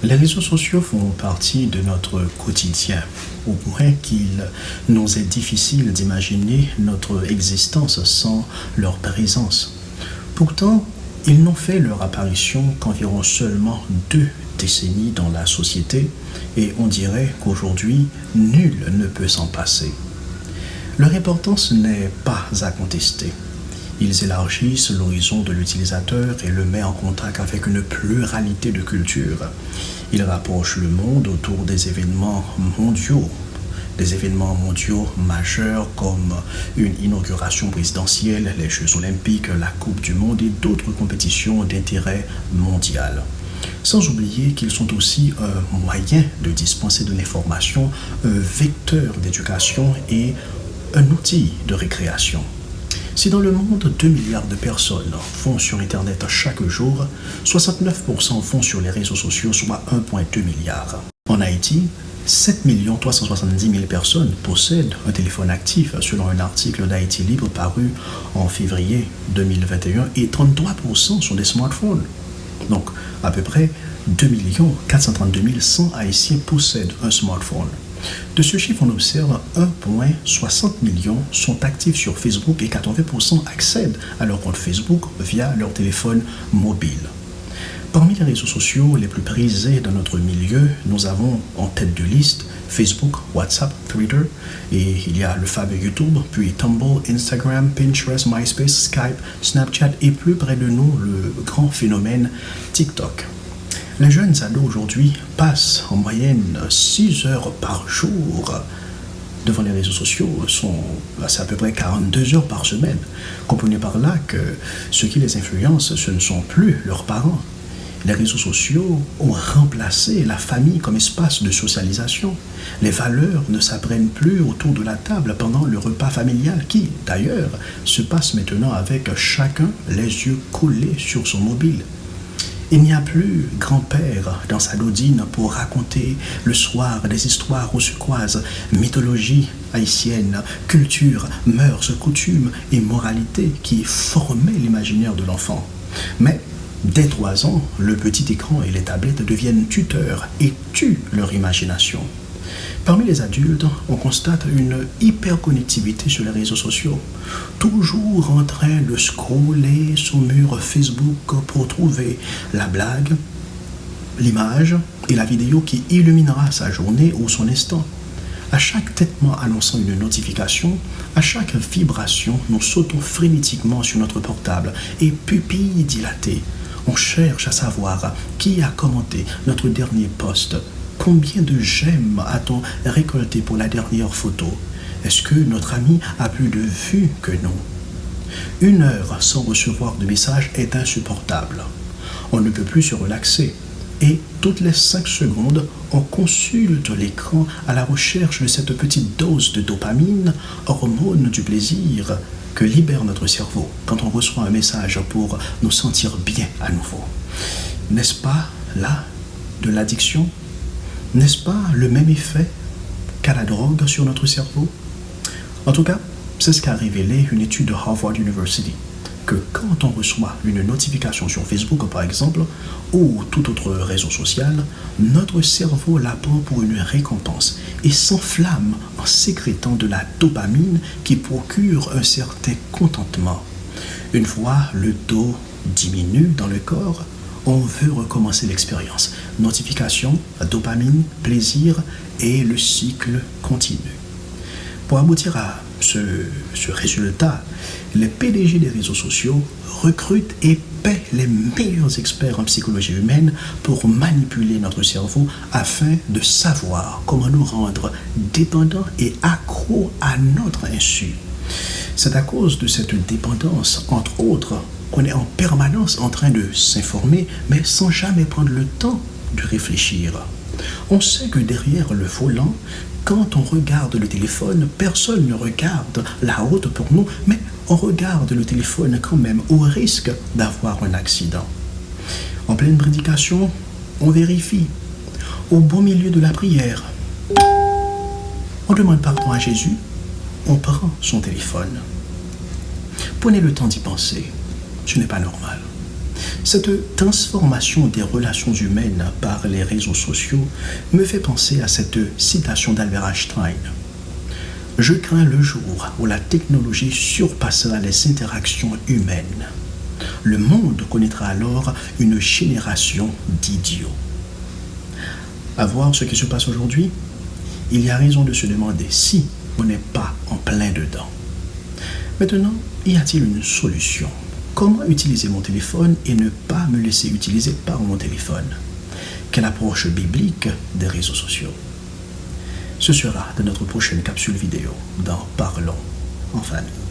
Les réseaux sociaux font partie de notre quotidien, au point qu'il nous est difficile d'imaginer notre existence sans leur présence. Pourtant, ils n'ont fait leur apparition qu'environ seulement 2 décennies dans la société et on dirait qu'aujourd'hui, nul ne peut s'en passer. Leur importance n'est pas à contester. Ils élargissent l'horizon de l'utilisateur et le mettent en contact avec une pluralité de cultures. Ils rapprochent le monde autour des événements mondiaux majeurs comme une inauguration présidentielle, les Jeux olympiques, la Coupe du monde et d'autres compétitions d'intérêt mondial. Sans oublier qu'ils sont aussi un moyen de dispenser de l'information, un vecteur d'éducation et un outil de récréation. Si dans le monde 2 milliards de personnes vont sur Internet chaque jour, 69% vont sur les réseaux sociaux, soit 1,2 milliard. En Haïti, 7 370 000 personnes possèdent un téléphone actif selon un article d'Haïti Libre paru en février 2021 et 33% sont des smartphones. Donc, à peu près 2 432 100 Haïtiens possèdent un smartphone. De ce chiffre, on observe 1,60 million sont actifs sur Facebook et 80% accèdent à leur compte Facebook via leur téléphone mobile. Parmi les réseaux sociaux les plus prisés dans notre milieu, nous avons en tête de liste Facebook, WhatsApp, Twitter, et il y a le fameux YouTube, puis Tumblr, Instagram, Pinterest, MySpace, Skype, Snapchat et plus près de nous, le grand phénomène TikTok. Les jeunes ados aujourd'hui passent en moyenne 6 heures par jour devant les réseaux sociaux, c'est à peu près 42 heures par semaine. Comprenez par là que ce qui les influence, ce ne sont plus leurs parents. Les réseaux sociaux ont remplacé la famille comme espace de socialisation. Les valeurs ne s'apprennent plus autour de la table pendant le repas familial qui, d'ailleurs, se passe maintenant avec chacun les yeux collés sur son mobile. Il n'y a plus grand-père dans sa dodine pour raconter le soir des histoires où se croisent mythologie haïtienne, culture, mœurs, coutumes et moralité qui formaient l'imaginaire de l'enfant. Mais dès 3 ans, le petit écran et les tablettes deviennent tuteurs et tuent leur imagination. Parmi les adultes, on constate une hyperconnectivité sur les réseaux sociaux. Toujours en train de scroller son mur Facebook pour trouver la blague, l'image et la vidéo qui illuminera sa journée ou son instant. À chaque têtement annonçant une notification, à chaque vibration, nous sautons frénétiquement sur notre portable et pupilles dilatées. On cherche à savoir qui a commenté notre dernier post. Combien de j'aime a-t-on récolté pour la dernière photo? Est-ce que notre ami a plus de vues que nous? 1 heure sans recevoir de message est insupportable. On ne peut plus se relaxer. Et toutes les 5 secondes, on consulte l'écran à la recherche de cette petite dose de dopamine, hormone du plaisir, que libère notre cerveau quand on reçoit un message pour nous sentir bien à nouveau. N'est-ce pas là de l'addiction? N'est-ce pas le même effet qu'à la drogue sur notre cerveau? En tout cas, c'est ce qu'a révélé une étude de Harvard University, que quand on reçoit une notification sur Facebook par exemple, ou tout autre réseau social, notre cerveau la prend pour une récompense et s'enflamme en sécrétant de la dopamine qui procure un certain contentement. Une fois le taux diminue dans le corps, on veut recommencer l'expérience. Notification, dopamine, plaisir et le cycle continue. Pour aboutir à ce résultat, les PDG des réseaux sociaux recrutent et paient les meilleurs experts en psychologie humaine pour manipuler notre cerveau afin de savoir comment nous rendre dépendants et accros à notre insu. C'est à cause de cette dépendance, entre autres, qu'on est en permanence en train de s'informer, mais sans jamais prendre le temps de réfléchir. On sait que derrière le volant, quand on regarde le téléphone, personne ne regarde la route pour nous, mais on regarde le téléphone quand même au risque d'avoir un accident. En pleine prédication, on vérifie. Au beau milieu de la prière, on demande pardon à Jésus, on prend son téléphone. Prenez le temps d'y penser, ce n'est pas normal. Cette transformation des relations humaines par les réseaux sociaux me fait penser à cette citation d'Albert Einstein. Je crains le jour où la technologie surpassera les interactions humaines. Le monde connaîtra alors une génération d'idiots. À voir ce qui se passe aujourd'hui, il y a raison de se demander si on n'est pas en plein dedans. Maintenant, y a-t-il une solution? Comment utiliser mon téléphone et ne pas me laisser utiliser par mon téléphone? Quelle approche biblique des réseaux sociaux? Ce sera dans notre prochaine capsule vidéo dans Parlons en famille.